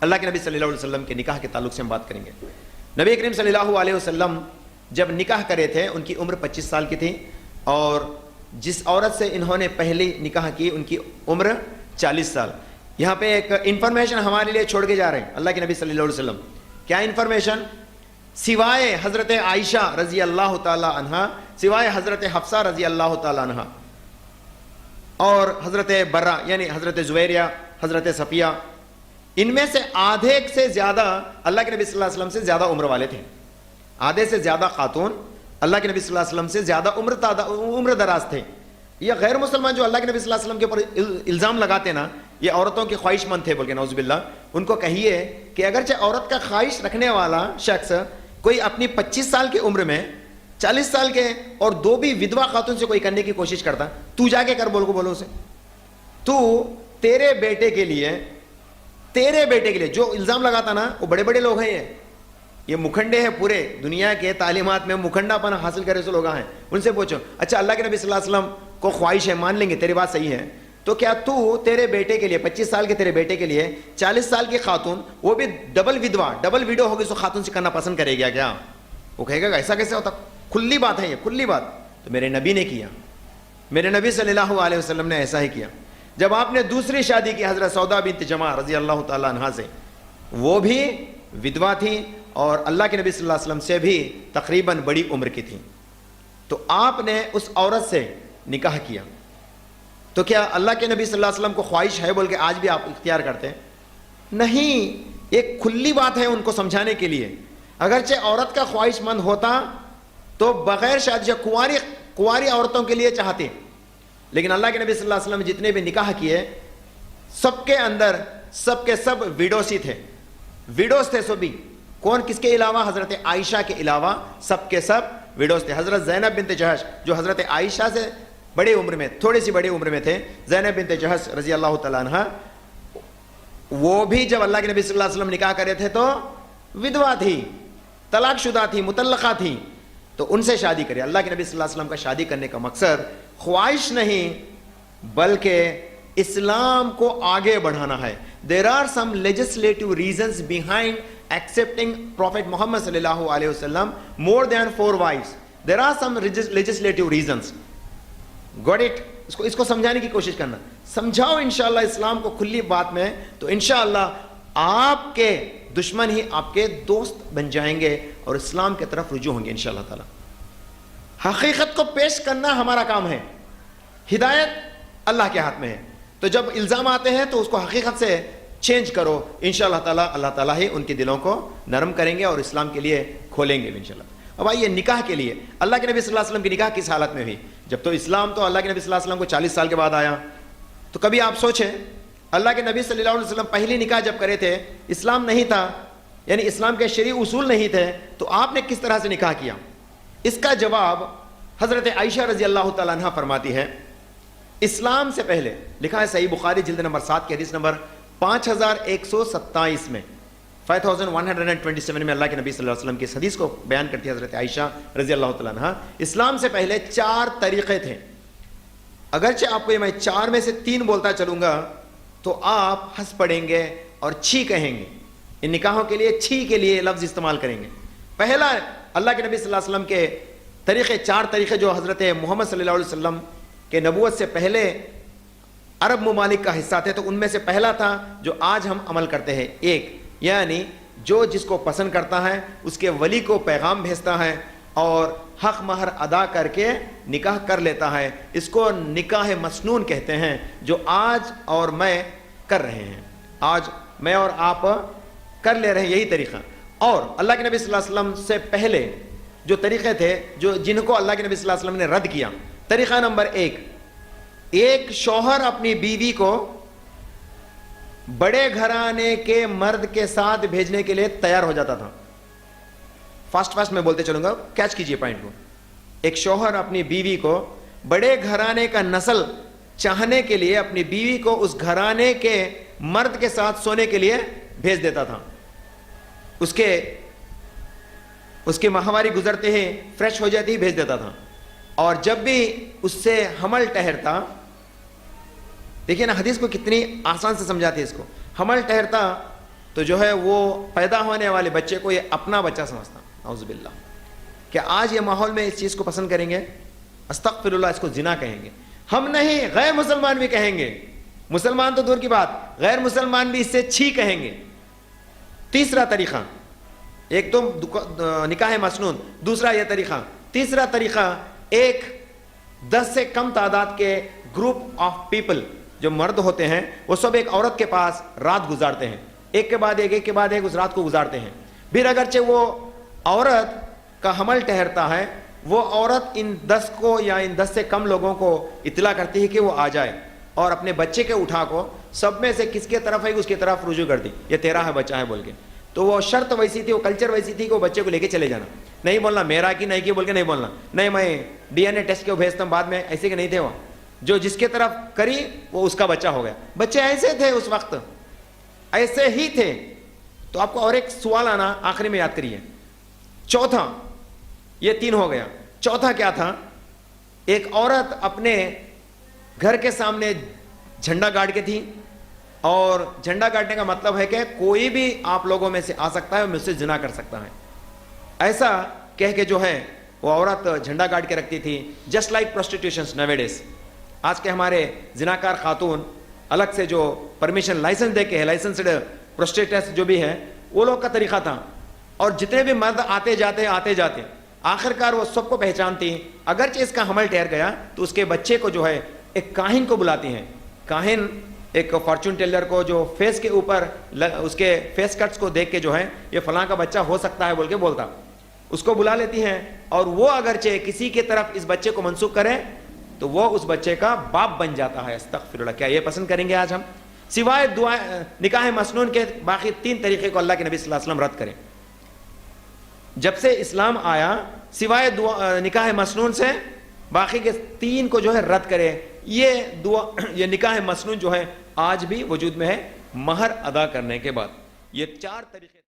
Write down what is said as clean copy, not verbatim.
اللہ کے نبی صلی اللہ علیہ وسلم کے نکاح کے تعلق سے ہم بات کریں گے. نبی کریم صلی اللہ علیہ وسلم جب نکاح کرے تھے ان کی عمر 25 سال کی تھی, اور جس عورت سے انہوں نے پہلی نکاح کی ان کی عمر 40 سال. یہاں پہ ایک انفارمیشن ہمارے لیے چھوڑ کے جا رہے ہیں اللہ کے نبی صلی اللہ علیہ وسلم. کیا انفارمیشن؟ سوائے حضرت عائشہ رضی اللہ تعالی عنہا, سوائے حضرت حفصہ رضی اللہ تعالی عنہا اور حضرت برہ یعنی حضرت زبیریہ, حضرت صفیہ, ان میں سے آدھے سے زیادہ اللہ کے نبی صلی اللہ علیہ وسلم سے زیادہ عمر والے تھے. آدھے سے زیادہ خاتون اللہ کے نبی صلی اللہ علیہ وسلم سے زیادہ عمر دراز تھے. یہ غیر مسلمان جو اللہ کے نبی صلی اللہ علیہ وسلم کے اوپر الزام لگاتے نا یہ عورتوں کے خواہش مند تھے بول کے نعوذ باللہ, ان کو کہیے کہ اگرچہ عورت کا خواہش رکھنے والا شخص کوئی اپنی 25 سال کی عمر میں 40 سال کے اور دو بھی ودوا خاتون سے کوئی کرنے کی کوشش کرتا, تو جا کے کر بولو اسے. تو تیرے بیٹے کے لیے جو الزام لگاتا نا وہ بڑے بڑے لوگ ہیں, یہ مکھنڈے ہیں پورے دنیا کے تعلیمات میں مکھنڈا پن حاصل کرے سے لوگ ہیں. ان سے پوچھو اچھا اللہ کے نبی صلی اللہ علیہ وسلم کو خواہش ہے, مان لیں گے تیری بات صحیح ہے, تو کیا تو تیرے بیٹے کے لیے 25 سال کے تیرے بیٹے کے لیے 40 سال کی خاتون وہ بھی ڈبل ویڈو ہوگی سو خاتون سے کرنا پسند کرے گا کیا؟ وہ کہے گا ایسا کیسے ہوتا؟ کھلی بات ہے, یہ کھلی بات. تو میرے نبی نے کیا, میرے نبی صلی اللہ علیہ وسلم نے ایسا ہی کیا. جب آپ نے دوسری شادی کی حضرت سودا بنت جمع رضی اللہ تعالی عنہا سے, وہ بھی ودوا تھی اور اللہ کے نبی صلی اللہ علیہ وسلم سے بھی تقریباً بڑی عمر کی تھی, تو آپ نے اس عورت سے نکاح کیا. تو کیا اللہ کے نبی صلی اللہ علیہ وسلم کو خواہش ہے بول کے آج بھی آپ اختیار کرتے ہیں؟ نہیں, ایک کھلی بات ہے ان کو سمجھانے کے لیے. اگرچہ عورت کا خواہش مند ہوتا تو بغیر شادی کنواری عورتوں کے لیے چاہتے, لیکن اللہ کے نبی صلی اللہ علیہ وسلم جتنے بھی نکاح کیے سب کے اندر سب کے سب ویڈوز ہی تھے, ویڈوز تھے سبھی. کون کس کے علاوہ؟ حضرت عائشہ کے علاوہ سب کے سب ویڈوز تھے. حضرت زینب بنت جہش جو حضرت عائشہ سے بڑے عمر میں تھوڑی سی بڑی عمر میں تھے, زینب بنت جہش رضی اللہ تعالیٰ عنہ, وہ بھی جب اللہ کے نبی صلی اللہ علیہ وسلم نکاح کرے تھے تو ودوا تھی, طلاق شدہ تھی, مطلقہ تھی, تو ان سے شادی کرے. اللہ کے نبی صلی اللہ علیہ وسلم کا شادی کرنے کا مقصد خواہش نہیں بلکہ اسلام کو آگے بڑھانا ہے. There are some legislative reasons behind accepting Prophet Muhammad صلی اللہ علیہ وسلم more than 4 wives. There are some legislative reasons. Got it? اس کو سمجھانے کی کوشش کرنا, سمجھاؤ انشاءاللہ اسلام کو کھلی بات میں, تو انشاءاللہ آپ کے دشمن ہی آپ کے دوست بن جائیں گے اور اسلام کی طرف رجوع ہوں گے انشاءاللہ تعالی. حقیقت کو پیش کرنا ہمارا کام ہے, ہدایت اللہ کے ہاتھ میں ہے. تو جب الزام آتے ہیں تو اس کو حقیقت سے چینج کرو انشاءاللہ تعالی, اللہ تعالیٰ ہی ان کے دلوں کو نرم کریں گے اور اسلام کے لیے کھولیں گے انشاءاللہ. اب آئیے نکاح کے لیے, اللہ کے نبی صلی اللہ علیہ وسلم کی نکاح کس حالت میں ہوئی؟ جب تو اسلام تو اللہ کے نبی صلی اللہ علیہ وسلم کو 40 سال کے بعد آیا, تو کبھی آپ سوچیں اللہ کے نبی صلی اللہ علیہ وسلم پہلی نکاح جب کرے تھے اسلام نہیں تھا, یعنی اسلام کے شرعی اصول نہیں تھے, تو آپ نے کس طرح سے نکاح کیا؟ اس کا جواب حضرت عائشہ رضی اللہ تعالیٰ عنہ فرماتی ہے, اسلام سے پہلے, لکھا ہے صحیح بخاری جلد نمبر 7 کی حدیث نمبر 5127 میں, 5127 میں اللہ کے نبی صلی اللہ علیہ وسلم کی اس حدیث کو بیان کرتی ہے حضرت عائشہ رضی اللہ تعالیٰ عنہ. اسلام سے پہلے 4 طریقے تھے. اگرچہ آپ کو میں 4 میں سے 3 بولتا چلوں گا تو آپ ہنس پڑیں گے اور چھی کہیں گے. ان نکاحوں کے لیے چھی کے لیے لفظ استعمال کریں گے. پہلا اللہ کے نبی صلی اللہ علیہ وسلم کے طریقے, 4 طریقے جو حضرت محمد صلی اللہ علیہ وسلم کے نبوت سے پہلے عرب ممالک کا حصہ تھے, تو ان میں سے پہلا تھا جو آج ہم عمل کرتے ہیں. ایک, یعنی جو جس کو پسند کرتا ہے اس کے ولی کو پیغام بھیجتا ہے اور حق مہر ادا کر کے نکاح کر لیتا ہے. اس کو نکاح مسنون کہتے ہیں, جو آج اور میں کر رہے ہیں, آج میں اور آپ کر لے رہے ہیں, یہی طریقہ. اور اللہ کے نبی صلی اللہ علیہ وسلم سے پہلے جو طریقے تھے جن کو اللہ کے نبی صلی اللہ علیہ وسلم نے رد کیا. طریقہ نمبر 1, ایک شوہر اپنی بیوی کو بڑے گھرانے کے مرد کے ساتھ بھیجنے کے لیے تیار ہو جاتا تھا. فاسٹ میں بولتے چلوں گا, کیچ کیجئے پوائنٹ کو. ایک شوہر اپنی بیوی کو بڑے گھرانے کا نسل چاہنے کے لیے اپنی بیوی کو اس گھرانے کے مرد کے ساتھ سونے کے لیے بھیج دیتا تھا. اس کے ماہواری گزرتے ہی فریش ہو جاتی, بھیج دیتا تھا. اور جب بھی اس سے حمل ٹھہرتا, دیکھیں نا حدیث کو کتنی آسان سے سمجھاتے ہیں اس کو, حمل ٹھہرتا تو جو ہے وہ پیدا ہونے والے بچے کو یہ اپنا بچہ سمجھتا. اعوذ باللہ. کہ آج یہ ماحول میں اس چیز کو پسند کریں گے, استغفر اللہ, اس کو زنا کہیں گے. ہم نہیں, غیر مسلمان بھی کہیں گے. مسلمان تو دور کی بات, غیر مسلمان بھی اس سے چھی کہیں گے. تیسرا طریقہ, ایک تو نکاح مسنون, دوسرا یہ طریقہ. تیسرا طریقہ, ایک 10 سے کم تعداد کے گروپ آف پیپل جو مرد ہوتے ہیں وہ سب ایک عورت کے پاس رات گزارتے ہیں, ایک کے بعد ایک اس رات کو گزارتے ہیں. پھر اگرچہ وہ عورت کا حمل ٹھہرتا ہے, وہ عورت ان 10 کو یا ان 10 سے کم لوگوں کو اطلاع کرتی ہے کہ وہ آ جائے, اور اپنے بچے کے اٹھا کو سب میں سے کس کے طرف ہے اس کی طرف رجوع کر دی, یہ تیرا ہے بچہ ہے بول کے. تو وہ شرط ویسی تھی, وہ کلچر ویسی تھی کہ وہ بچے کو لے کے چلے جانا, نہیں بولنا میرا کی نہیں کی بول کے نہیں بولنا, نہیں میں DNA ٹیسٹ کے بھیجتا ہوں بعد میں, ایسے کہ نہیں تھے. وہ جو جس کے طرف کری وہ اس کا بچہ ہو گیا. بچے ایسے تھے اس وقت, ایسے ہی تھے. تو آپ کو اور ایک سوال آنا آخری میں یاد کریے. چوتھا, یہ 3 ہو گیا. چوتھا کیا تھا, ایک عورت اپنے گھر کے سامنے جھنڈا گاڑ کے تھی, اور جھنڈا گاڑنے کا مطلب ہے کہ کوئی بھی آپ لوگوں میں سے آ سکتا ہے, مجھ سے زنا کر سکتا ہے, ایسا کہہ کے جو ہے وہ عورت جھنڈا گاڑ کے رکھتی تھی. Just like prostitutions nowadays. آج کے ہمارے زناکار خاتون الگ سے جو پرمیشن لائسنس دے کے ہے, لائسنسڈ پروسٹیٹس جو بھی ہے, وہ لوگ کا طریقہ تھا. اور جتنے بھی مرد آتے جاتے آخرکار وہ سب کو پہچانتی. اگرچہ اس کا حمل ٹھہر گیا تو اس کے بچے کو جو ہے ایک کاہن کو بلاتی ہیں. کاہن ایک فارچون ٹیلر کو جو فیس کے اوپر اس کے فیس کٹس کو دیکھ کے جو ہے یہ فلاں کا بچہ ہو سکتا ہے بول کے بولتا, اس کو بلا لیتی ہیں. اور وہ اگرچہ کسی کی طرف اس بچے کو منسوخ کرے تو وہ اس بچے کا باپ بن جاتا ہے. استغفر اللہ. کیا یہ پسند کریں گے آج ہم؟ سوائے نکاح مسنون کے باقی 3 طریقے کو اللہ کے نبی صلی اللہ علیہ وسلم رد کریں. جب سے اسلام آیا سوائے نکاح مسنون سے باقی کے 3 کو جو ہے رد کرے. یہ نکاح مسنون جو ہے آج بھی وجود میں ہے مہر ادا کرنے کے بعد. یہ 4 طریقے